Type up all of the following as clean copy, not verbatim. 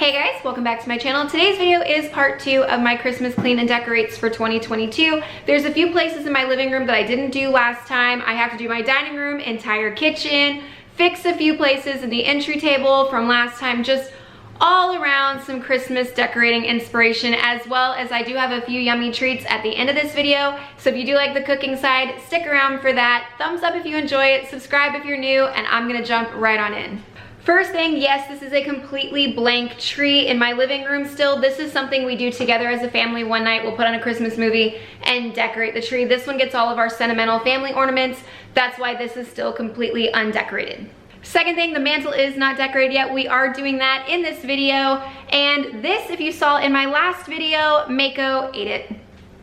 Hey guys, welcome back to my channel. Today's video is part 2 of my Christmas clean and decorates for 2022. There's a few places in my living room that I didn't do last time. I have to do my dining room, entire kitchen, fix a few places in the entry table from last time, just all around some Christmas decorating inspiration, as well as I do have a few yummy treats at the end of this video. So if you do like the cooking side, stick around for that. Thumbs up if you enjoy it, subscribe if you're new, and I'm gonna jump right on in. First thing, yes, this is a completely blank tree in my living room still. This is something we do together as a family one night. We'll put on a Christmas movie and decorate the tree. This one gets all of our sentimental family ornaments. That's why this is still completely undecorated. Second thing, the mantle is not decorated yet. We are doing that in this video. And this, if you saw in my last video, Mako ate it.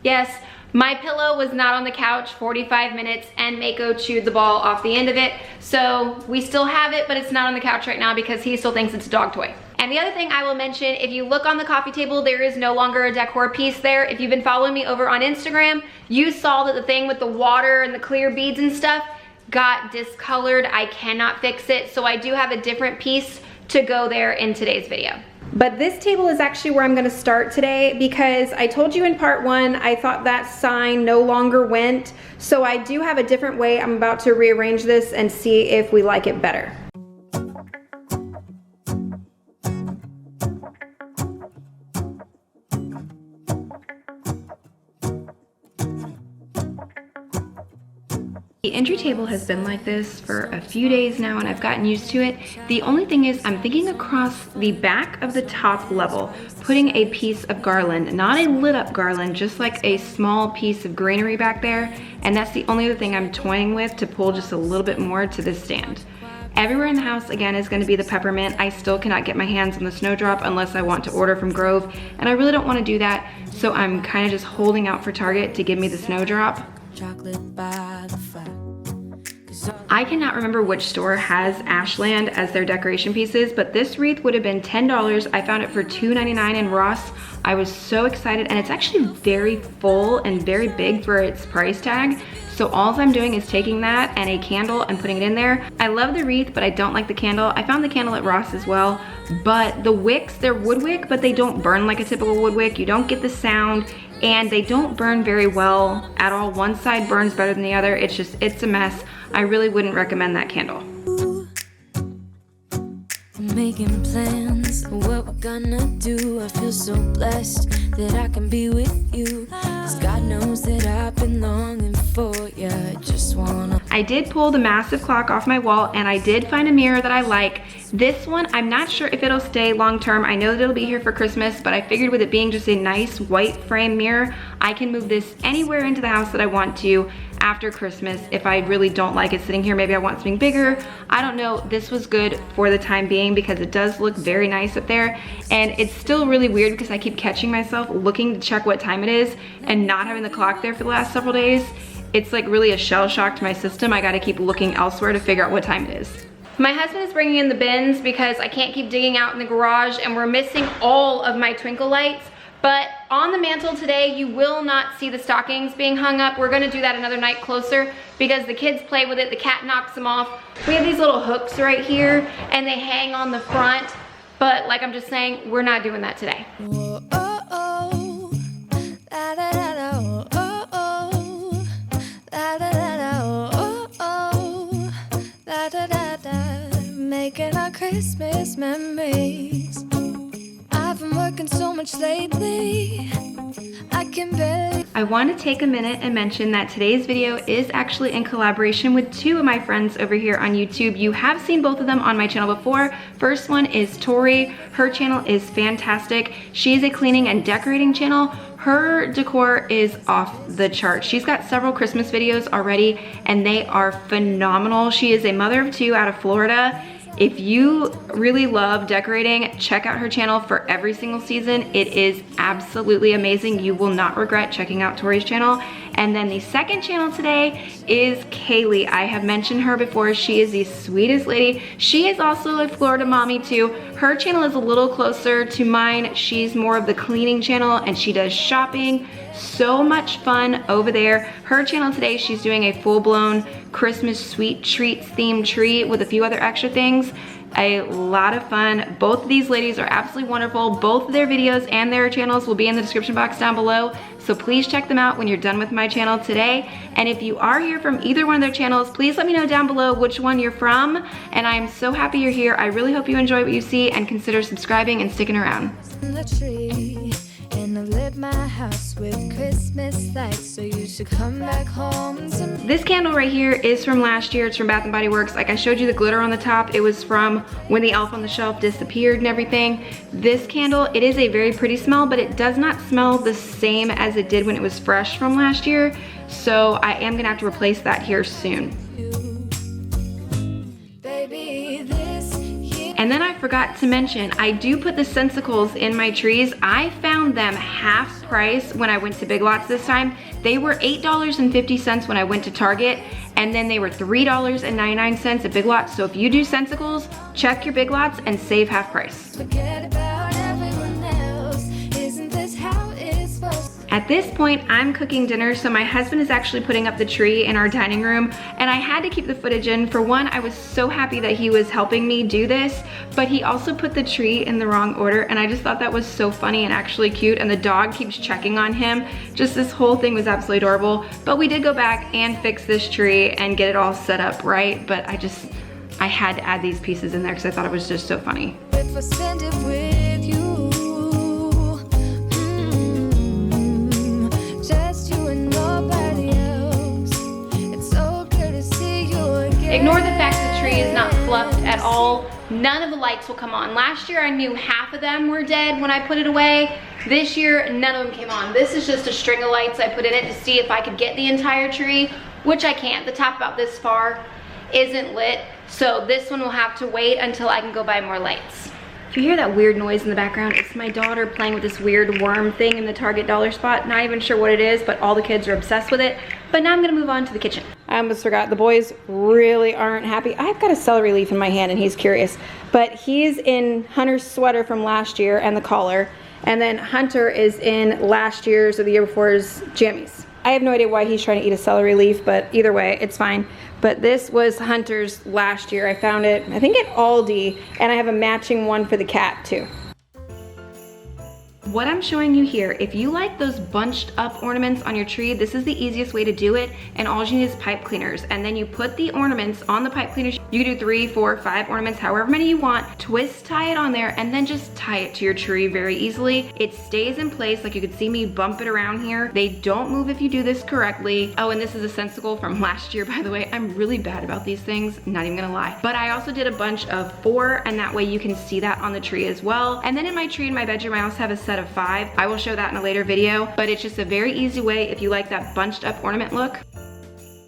Yes, my pillow was not on the couch 45 minutes and Mako chewed the ball off the end of it. So we still have it, but it's not on the couch right now because he still thinks it's a dog toy. And the other thing I will mention, if you look on the coffee table, there is no longer a decor piece there. If you've been following me over on Instagram, you saw that the thing with the water and the clear beads and stuff got discolored. I cannot fix it. So I do have a different piece to go there in today's video. But this table is actually where I'm gonna start today because I told you in part 1, I thought that sign no longer went. So I do have a different way. I'm about to rearrange this and see if we like it better. The entry table has been like this for a few days now and I've gotten used to it. The only thing is I'm thinking across the back of the top level, putting a piece of garland, not a lit up garland, just like a small piece of greenery back there. And that's the only other thing I'm toying with to pull just a little bit more to this stand. Everywhere in the house, again, is gonna be the peppermint. I still cannot get my hands on the snowdrop unless I want to order from Grove, and I really don't wanna do that, so I'm kinda just holding out for Target to give me the snowdrop. Chocolate by the fire. I cannot remember which store has Ashland as their decoration pieces, but this wreath would have been $10. I found it for $2.99 in Ross. I was so excited, and it's actually very full and very big for its price tag. So all I'm doing is taking that and a candle and putting it in there. I love the wreath, but I don't like the candle. I found the candle at Ross as well, but the wicks, they're wood wick, but they don't burn like a typical wood wick. You don't get the sound, and they don't burn very well at all. One side burns better than the other. It's a mess. I really wouldn't recommend that candle. Making plans of what we're gonna do. I feel so blessed that I can be with you, 'cause God knows that I've been longing for you. I did pull the massive clock off my wall, and I did find a mirror that I like. This one, I'm not sure if it'll stay long term. I know that it'll be here for Christmas, but I figured with it being just a nice white frame mirror, I can move this anywhere into the house that I want to after Christmas. If I really don't like it sitting here, maybe I want something bigger. I don't know. This was good for the time being because it does look very nice up there, and it's still really weird because I keep catching myself looking to check what time it is and not having the clock there for the last several days. It's like really a shell shock to my system. I gotta keep looking elsewhere to figure out what time it is. My husband is bringing in the bins because I can't keep digging out in the garage, and we're missing all of my twinkle lights. But on the mantle today, you will not see the stockings being hung up. We're gonna do that another night closer because the kids play with it, the cat knocks them off. We have these little hooks right here and they hang on the front, but like I'm just saying, we're not doing that today. Whoa, oh, oh. Da, da, da, da, oh, oh. Da, da, da, da, oh, oh. Da, da, da, da. Making our Christmas memories. I've been working so much lately, I can barely. I want to take a minute and mention that today's video is actually in collaboration with 2 of my friends over here on YouTube. You have seen both of them on my channel before. First one is Tori. Her channel is fantastic. She is a cleaning and decorating channel. Her decor is off the chart. She's got several Christmas videos already and they are phenomenal. She is a mother of 2 out of Florida. If you really love decorating, check out her channel for every single season. It is absolutely amazing. You will not regret checking out Tori's channel. And then the second channel today is Kaylee. I have mentioned her before. She is the sweetest lady. She is also a Florida mommy too. Her channel is a little closer to mine. She's more of the cleaning channel and she does shopping. So much fun over there. Her channel today, she's doing a full-blown Christmas sweet treats themed tree with a few other extra things. A lot of fun. Both of these ladies are absolutely wonderful. Both of their videos and their channels will be in the description box down below, so please check them out when you're done with my channel today. And if you are here from either one of their channels, please let me know down below which one you're from. And I'm so happy you're here. I really hope you enjoy what you see and consider subscribing and sticking around. And I lit my house with Christmas lights, so you should come back home to me. This candle right here is from last year. It's from Bath & Body Works. Like I showed you the glitter on the top, it was from when the elf on the shelf disappeared and everything. This candle, it is a very pretty smell, but it does not smell the same as it did when it was fresh from last year. So I am gonna have to replace that here soon. And then I forgot to mention, I do put the sensicles in my trees. I found them half price when I went to Big Lots this time. They were $8.50 when I went to Target, and then they were $3.99 at Big Lots. So if you do sensicles, check your Big Lots and save half price. At this point, I'm cooking dinner, so my husband is actually putting up the tree in our dining room, and I had to keep the footage in. For one, I was so happy that he was helping me do this, but he also put the tree in the wrong order, and I just thought that was so funny and actually cute, and the dog keeps checking on him. Just this whole thing was absolutely adorable, but we did go back and fix this tree and get it all set up right, but I had to add these pieces in there because I thought it was just so funny. Ignore the fact that the tree is not fluffed at all. None of the lights will come on. Last year I knew half of them were dead when I put it away. This year none of them came on. This is just a string of lights I put in it to see if I could get the entire tree, which I can't. The top about this far isn't lit, so this one will have to wait until I can go buy more lights. If you hear that weird noise in the background, it's my daughter playing with this weird worm thing in the Target dollar spot. Not even sure what it is, but all the kids are obsessed with it. But now I'm gonna move on to the kitchen. I almost forgot, the boys really aren't happy. I've got a celery leaf in my hand and he's curious. But he's in Hunter's sweater from last year and the collar. And then Hunter is in last year's or the year before's jammies. I have no idea why he's trying to eat a celery leaf, but either way, it's fine. But this was Hunter's last year. I found it, I think at Aldi, and I have a matching one for the cat too. What I'm showing you here, if you like those bunched up ornaments on your tree, this is the easiest way to do it, and all you need is pipe cleaners. And then you put the ornaments on the pipe cleaners. You can do 3, 4, 5 ornaments, however many you want. Twist tie it on there, and then just tie it to your tree very easily. It stays in place, like you can see me bump it around here. They don't move if you do this correctly. Oh, and this is a sensicle from last year, by the way. I'm really bad about these things, not even gonna lie. But I also did a bunch of 4, and that way you can see that on the tree as well. And then in my tree in my bedroom, I also have a set of 5. I will show that in a later video, but it's just a very easy way if you like that bunched up ornament look.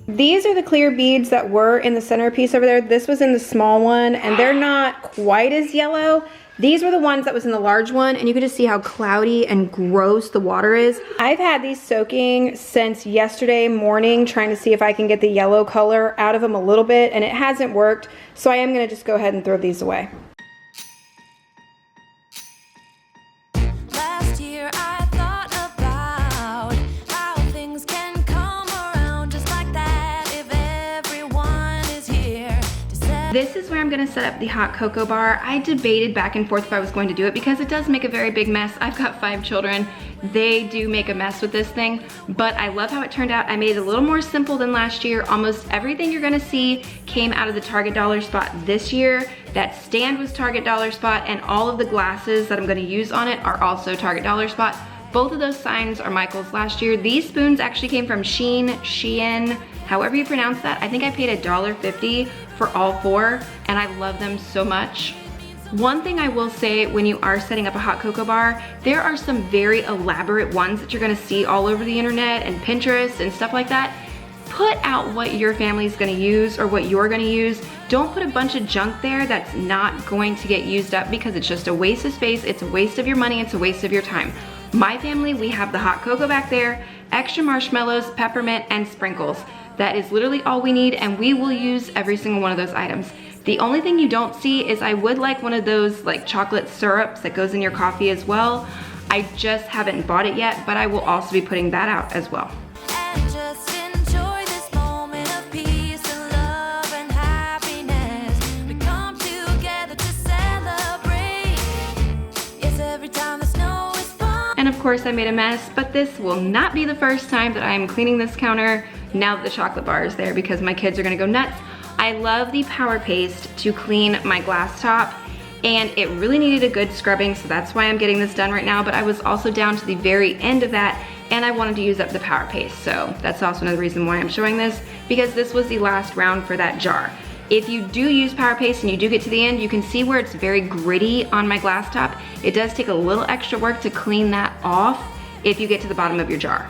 These are the clear beads that were in the centerpiece over there. This was in the small one, and they're not quite as yellow. These were the ones that was in the large one, and you can just see how cloudy and gross the water is. I've had these soaking since yesterday morning, trying to see if I can get the yellow color out of them a little bit, and it hasn't worked, so I am gonna just go ahead and throw these away. This is where I'm gonna set up the hot cocoa bar. I debated back and forth if I was going to do it because it does make a very big mess. I've got 5 children. They do make a mess with this thing, but I love how it turned out. I made it a little more simple than last year. Almost everything you're gonna see came out of the Target dollar spot this year. That stand was Target dollar spot, and all of the glasses that I'm gonna use on it are also Target dollar spot. Both of those signs are Michael's last year. These spoons actually came from Shein, however you pronounce that. I think I paid $1.50 for all 4, and I love them so much. One thing I will say when you are setting up a hot cocoa bar, there are some very elaborate ones that you're gonna see all over the internet and Pinterest and stuff like that. Put out what your family's gonna use or what you're gonna use. Don't put a bunch of junk there that's not going to get used up, because it's just a waste of space, it's a waste of your money, it's a waste of your time. My family, we have the hot cocoa back there, extra marshmallows, peppermint, and sprinkles. That is literally all we need, and we will use every single one of those items. The only thing you don't see is I would like one of those like chocolate syrups that goes in your coffee as well. I just haven't bought it yet, but I will also be putting that out as well. course I made a mess, but this will not be the first time that I am cleaning this counter now that the chocolate bar is there because my kids are gonna go nuts. I love the Power Paste to clean my glass top, and it really needed a good scrubbing, so that's why I'm getting this done right now, but I was also down to the very end of that, and I wanted to use up the Power Paste, so that's also another reason why I'm showing this, because this was the last round for that jar. If you do use Power Paste and you do get to the end, you can see where it's very gritty on my glass top. It does take a little extra work to clean that off if you get to the bottom of your jar.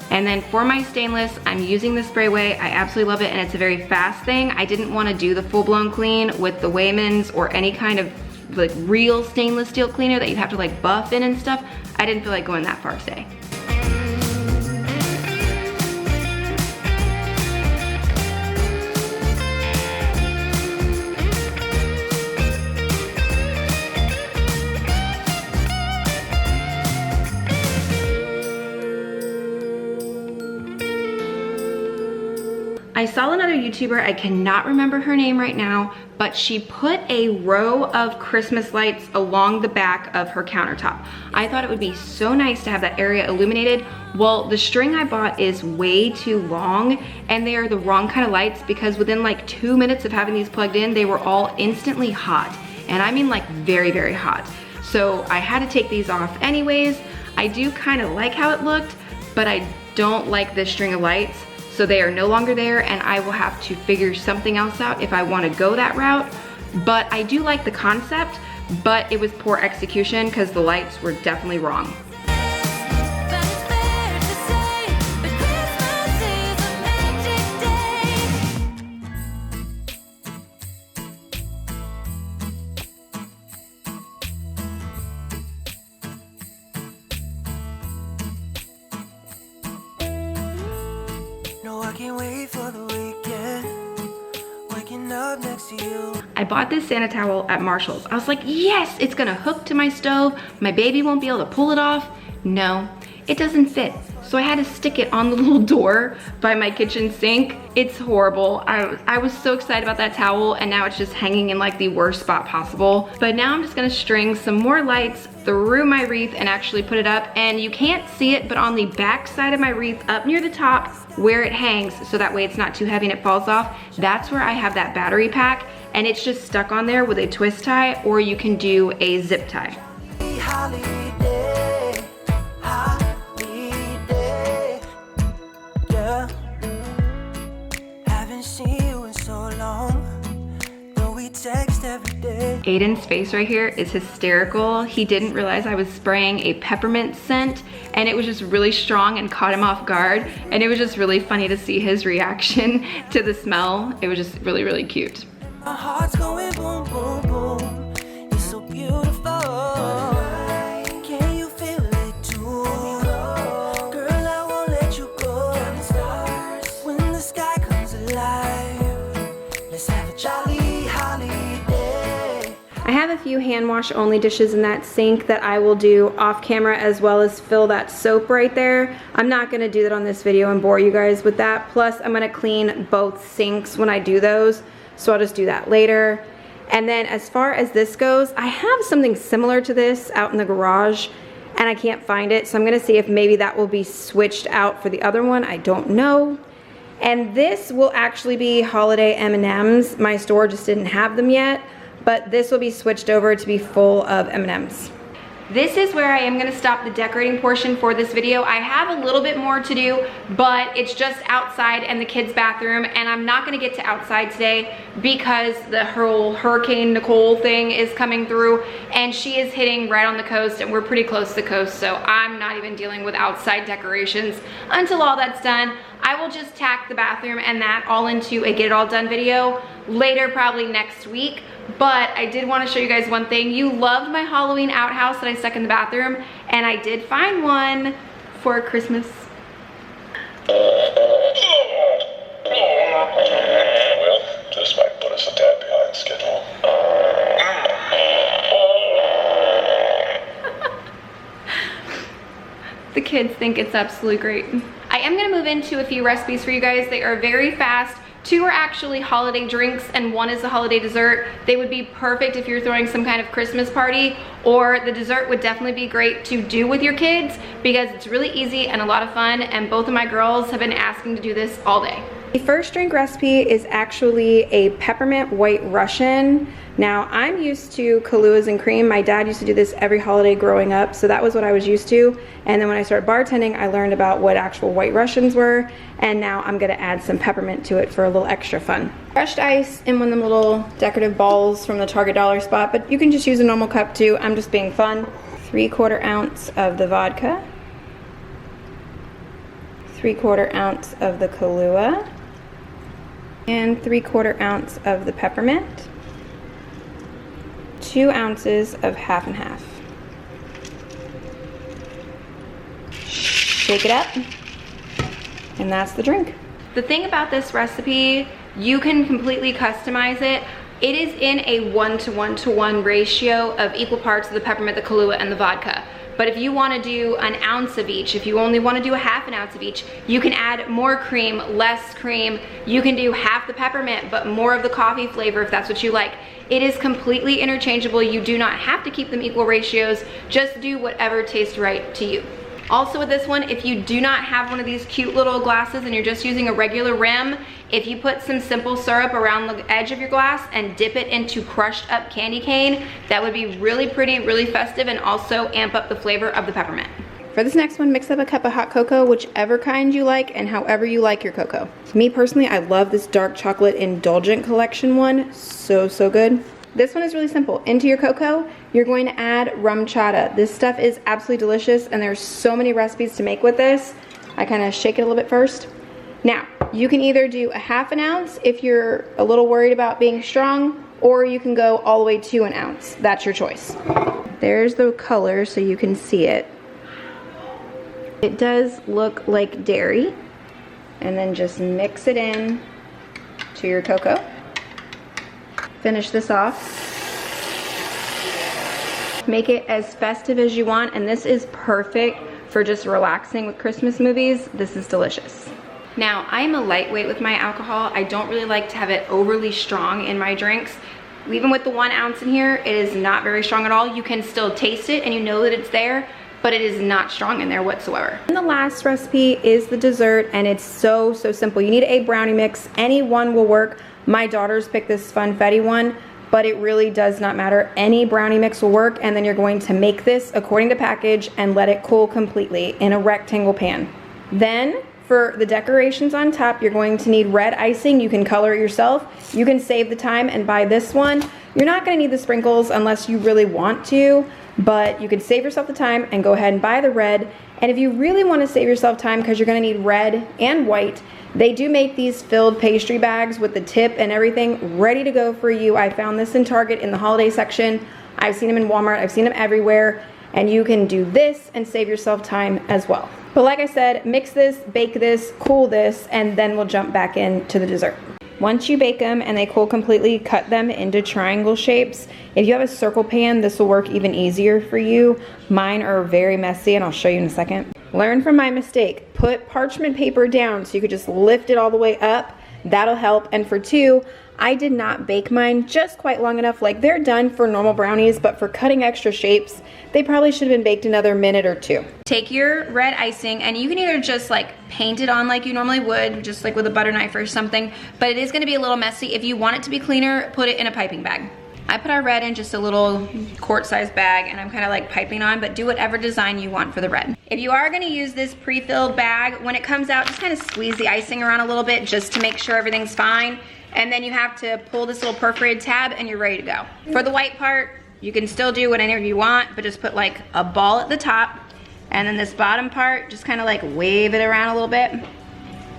And then for my stainless, I'm using the Sprayway. I absolutely love it, and it's a very fast thing. I didn't want to do the full-blown clean with the Wayman's or any kind of like real stainless steel cleaner that you have to like buff in and stuff. I didn't feel like going that far today. I saw another YouTuber, I cannot remember her name right now, but she put a row of Christmas lights along the back of her countertop. I thought it would be so nice to have that area illuminated. Well, the string I bought is way too long, and they are the wrong kind of lights because within like 2 minutes of having these plugged in, they were all instantly hot. And I mean like very, very hot. So I had to take these off anyways. I do kind of like how it looked, but I don't like this string of lights. So they are no longer there, and I will have to figure something else out if I want to go that route. But I do like the concept, but it was poor execution because the lights were definitely wrong. I bought this Santa towel at Marshall's. I was like, yes, it's gonna hook to my stove. My baby won't be able to pull it off. No, it doesn't fit. So I had to stick it on the little door by my kitchen sink. It's horrible. I was so excited about that towel, and now it's just hanging in like the worst spot possible. But now I'm just gonna string some more lights through my wreath and actually put it up. And you can't see it, but on the back side of my wreath, up near the top where it hangs, so that way it's not too heavy and it falls off, that's where I have that battery pack, and it's just stuck on there with a twist tie, or you can do a zip tie. Aiden's face right here is hysterical. He didn't realize I was spraying a peppermint scent, and it was just really strong and caught him off guard, and it was just really funny to see his reaction to the smell. It was just really, really cute. My heart's going boom, boom, boom. You're so beautiful. Can you feel it too? Girl, I won't let you go. When the sky comes alive, let's have a jolly holiday. I have a few hand wash only dishes in that sink that I will do off camera, as well as fill that soap right there. I'm not gonna do that on this video and bore you guys with that. Plus, I'm gonna clean both sinks when I do those. So I'll just do that later. And then as far as this goes, I have something similar to this out in the garage, and I can't find it. So I'm gonna see if maybe that will be switched out for the other one. I don't know. And this will actually be holiday M&Ms. My store just didn't have them yet, but this will be switched over to be full of M&Ms. This is where I am gonna stop the decorating portion for this video. I have a little bit more to do, but it's just outside and the kids' bathroom, and I'm not gonna get to outside today because the whole Hurricane Nicole thing is coming through, and she is hitting right on the coast, and we're pretty close to the coast, so I'm not even dealing with outside decorations until all that's done. I will just tack the bathroom and that all into a get it all done video later, probably next week. But I did want to show you guys one thing. You loved my Halloween outhouse that I stuck in the bathroom, and I did find one for Christmas. Well, this might put us a tad behind schedule. The kids think it's absolutely great. I am gonna move into a few recipes for you guys. They are very fast, 2 are actually holiday drinks and 1 is a holiday dessert. They would be perfect if you're throwing some kind of Christmas party, or the dessert would definitely be great to do with your kids because it's really easy and a lot of fun, and both of my girls have been asking to do this all day. The first drink recipe is actually a peppermint white Russian. Now, I'm used to Kahluas and cream. My dad used to do this every holiday growing up, so that was what I was used to. And then when I started bartending, I learned about what actual white Russians were, and now I'm gonna add some peppermint to it for a little extra fun. Crushed ice in one of them little decorative balls from the Target dollar spot, but you can just use a normal cup too. I'm just being fun. 3/4 ounce of the vodka. 3/4 ounce of the Kahlua. And 3/4 ounce of the peppermint. 2 ounces of half and half. Shake it up, and that's the drink. The thing about this recipe, you can completely customize it. It is in a 1:1:1 ratio of equal parts of the peppermint, the Kahlua, and the vodka. But if you want to do an ounce of each, if you only want to do a half an ounce of each, you can add more cream, less cream. You can do half the peppermint, but more of the coffee flavor if that's what you like. It is completely interchangeable. You do not have to keep them equal ratios. Just do whatever tastes right to you. Also with this one, if you do not have one of these cute little glasses and you're just using a regular rim, if you put some simple syrup around the edge of your glass and dip it into crushed up candy cane, that would be really pretty, really festive, and also amp up the flavor of the peppermint. For this next one, mix up a cup of hot cocoa, whichever kind you like and however you like your cocoa. Me personally, I love this dark chocolate indulgent collection one. So, so good. This one is really simple. Into your cocoa, you're going to add rum chata. This stuff is absolutely delicious, and there's so many recipes to make with this. I kind of shake it a little bit first. Now, you can either do a half an ounce if you're a little worried about being strong, or you can go all the way to an ounce. That's your choice. There's the color so you can see it. It does look like dairy. And then just mix it in to your cocoa. Finish this off. Make it as festive as you want, and this is perfect for just relaxing with Christmas movies. This is delicious. Now, I'm a lightweight with my alcohol. I don't really like to have it overly strong in my drinks. Even with the 1 ounce in here, it is not very strong at all. You can still taste it and you know that it's there, but it is not strong in there whatsoever. And the last recipe is the dessert, and it's so, so simple. You need a brownie mix. Any one will work. My daughters picked this funfetti one, but it really does not matter. Any brownie mix will work, and then you're going to make this according to package and let it cool completely in a rectangle pan. Then, for the decorations on top, you're going to need red icing. You can color it yourself. You can save the time and buy this one. You're not gonna need the sprinkles unless you really want to, but you can save yourself the time and go ahead and buy the red. And if you really wanna save yourself time, because you're gonna need red and white, they do make these filled pastry bags with the tip and everything ready to go for you. I found this in Target in the holiday section. I've seen them in Walmart, I've seen them everywhere, and you can do this and save yourself time as well. But like I said, mix this, bake this, cool this, and then we'll jump back into the dessert. Once you bake them and they cool completely, cut them into triangle shapes. If you have a circle pan, this will work even easier for you. Mine are very messy, and I'll show you in a second. Learn from my mistake. Put parchment paper down so you could just lift it all the way up. That'll help. And for 2, I did not bake mine just quite long enough. Like, they're done for normal brownies, but for cutting extra shapes, they probably should have been baked another minute or 2. Take your red icing, and you can either just like paint it on like you normally would, just like with a butter knife or something, but it is gonna be a little messy. If you want it to be cleaner, put it in a piping bag. I put our red in just a little quart-sized bag, and I'm kind of like piping on, but do whatever design you want for the red. If you are gonna use this pre-filled bag, when it comes out, just kind of squeeze the icing around a little bit just to make sure everything's fine. And then you have to pull this little perforated tab and you're ready to go. For the white part, you can still do whatever you want, but just put like a ball at the top, and then this bottom part, just kind of like wave it around a little bit,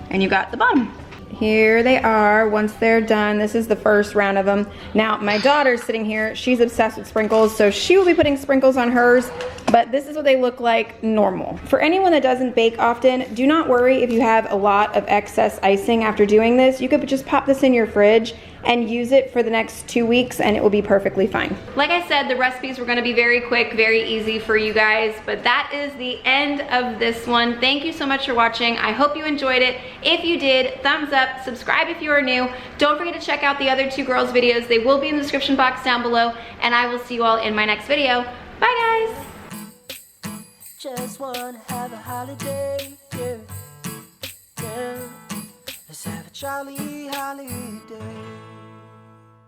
and you got the bottom. Here they are once they're done. This is the first round of them. Now, my daughter's sitting here. She's obsessed with sprinkles, so she will be putting sprinkles on hers, but this is what they look like normal. For anyone that doesn't bake often, do not worry if you have a lot of excess icing after doing this. You could just pop this in your fridge and use it for the next 2 weeks and it will be perfectly fine. Like I said, the recipes were gonna be very quick, very easy for you guys, but that is the end of this one. Thank you so much for watching. I hope you enjoyed it. If you did, thumbs up, subscribe if you are new. Don't forget to check out the other two girls' videos. They will be in the description box down below, and I will see you all in my next video. Bye guys. Just wanna have a holiday, yeah, yeah. Let's have a jolly holiday.